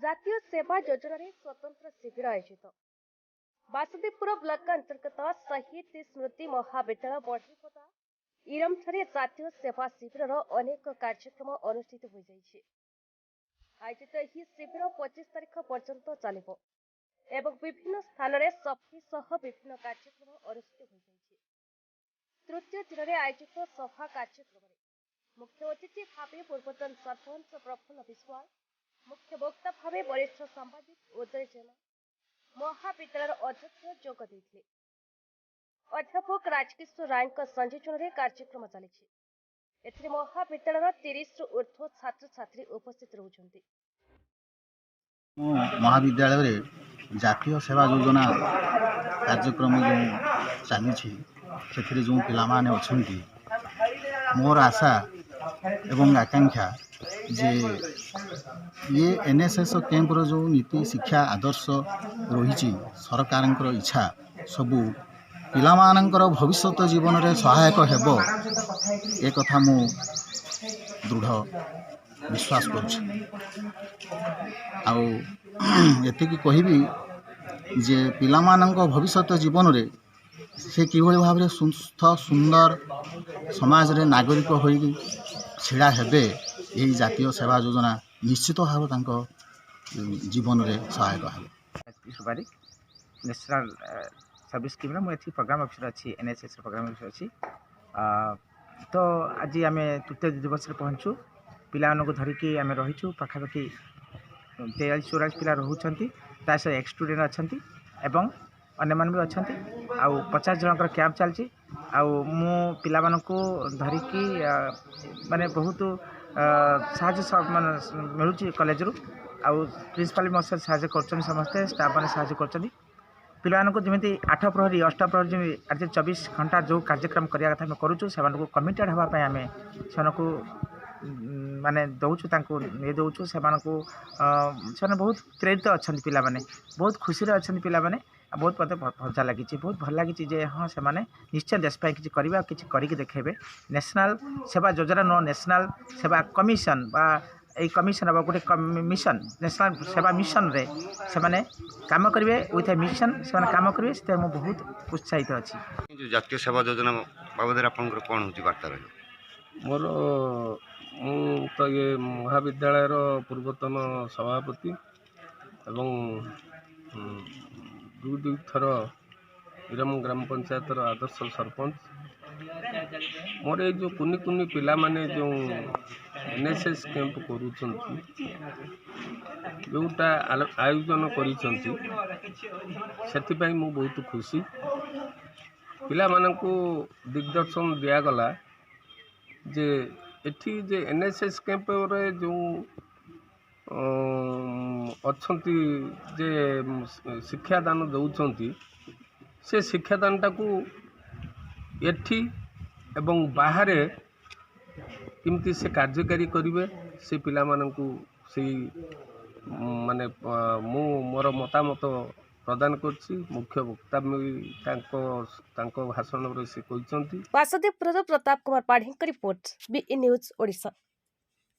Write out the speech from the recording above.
ଜାତୀୟ ସେବା ଯୋଜନାରେ ସ୍ୱତନ୍ତ୍ର ଶିବିର ଆୟୋଜିତ। ବାସୁଦେବପୁର ବ୍ଲକ ଅନ୍ତର୍ଗତ ଶହୀଦ ସ୍ମୃତି ମହାବିଦ୍ୟାଳୟ ବଢିପଦା ଇରମଠାରେ ଜାତୀୟ ସେବା ଶିବିରର ଅନେକ କାର୍ଯ୍ୟକ୍ରମ ଅନୁଷ୍ଠିତ ହୋଇଯାଇଛି। ଆୟୋଜିତ ଏହି ଶିବିର 25 ତାରିଖ ପର୍ଯ୍ୟନ୍ତ ଚାଲିବ ଏବଂ ବିଭିନ୍ନ ସ୍ଥାନରେ ସଫେଇ ସହ ବିଭିନ୍ନ କାର୍ଯ୍ୟକ୍ରମ ଅନୁଷ୍ଠିତ ହୋଇଯାଇଛି। ତୃତୀୟ ଦିନରେ ଆୟୋଜିତ ସଭା କାର୍ଯ୍ୟକ୍ରମରେ ମୁଖ୍ୟ ଅତିଥି ଭାବେ ପୂର୍ବତନ ସରପଞ୍ଚ ପ୍ରଫୁଲ୍ଲ ବିଶ୍ୱାଳ, मुख्य वक्ता भावे वरिष्ठ सांबादिक उदय जेना, महाविद्यालय अध्यक्ष जोग देथिले। अध्यापक राजकिशोर राय संयोजन कार्यक्रम चली। एथिरे महाविद्यालय 30 रु ऊर्ध्व छात्र छात्री उपस्थित रहउछन्ति। महाविद्यालय जातीय सेवा योजना कार्यक्रम जो चली से जो पिलाने अच्छी मोर आशा एवं आकांक्षा जे ये एनएसएस कैंप रो जो नीति शिक्षा आदर्श रही सरकार इच्छा सबू पिलामानंकर भविष्य जीवन में सहायक हेबो एक कथा मु दृढ़ विश्वास करी कहबी जे पिलामानंक भविष्य जीवन में से किभली भाव में सुस्थ सुंदर समाज रे नागरिक हो छिड़ा हेबे यही जातीय सेवा योजना निश्चित भाव तांको जीवन में सहायक है। नेशनल सर्विस स्कीम मुझे प्रोग्राम अफिसर अच्छी एनएसएस प्रोग्राम अफिसर अच्छी तो आज आम तृतीय दिवस पहुँचु पिला धरिकी आम रहीचु पाखापाखि 43-44 पिला रोचंती सहित एक्स स्टूडेंट अच्छा एवं अन्य भी अच्छा आउ 50 जनकर कैंप चलती मु पिला धरिकी माने बहुत साहय मिलूँ कॉलेज रु आउ प्रिंसिपल मो साहय कर समस्ते स्टाफ मैंने साहय कर पिला जमी 8 प्रहरी 8 प्रहरी जमी 24 घंटा जो कार्यक्रम करने कथा करूँ से कमिटेड हाँपाई आम से माने दौचु ये दौचु से बहुत प्रेरित अच्छा पिला माने बहुत खुशी अच्छा पिला माने बहुत मत मजा लगी बहुत भल लगी जे हाँ से निश्चय देश कि करके देखेबे नेशनल सेवा योजना नो नेशनल सेवा कमिशन बा ए कमिशन अब गोटे मिशन नेशनल सेवा मिशन रे से माने काम करेंगे विथ ए मिशन से काम करेंगे से बहुत उत्साहित अच्छी। जो जातीय सेवा योजना बाबद आपंकर कौन हो वार्ता रही मोर तो ये महाविद्यालय पूर्वतन सभापति एवं दुई थर इरम ग्राम पंचायत आदर्श सरपंच मोर ये जो कुनी कुनी पिला माने जो एनएसएस कैंप करूछंती जोटा आयोजन करिसंती सेथिपाई मु बहुत खुशी पिला मानकू दिग्दर्शन दिया गला जे एठी जे एनएसएस कैंप रे जो अच्छंती जे शिक्षादान दौरान से शिक्षादान टाकू एठी एवं बाहर किमती से कार्यकारी करिवे से पिला मानकू से माने मु मोर मतामत प्रदान करछि मुख्य वक्ता तांको भाषण रे से कहचंती। Basudevpur Pratap Kumar Padhi report B news Odisha.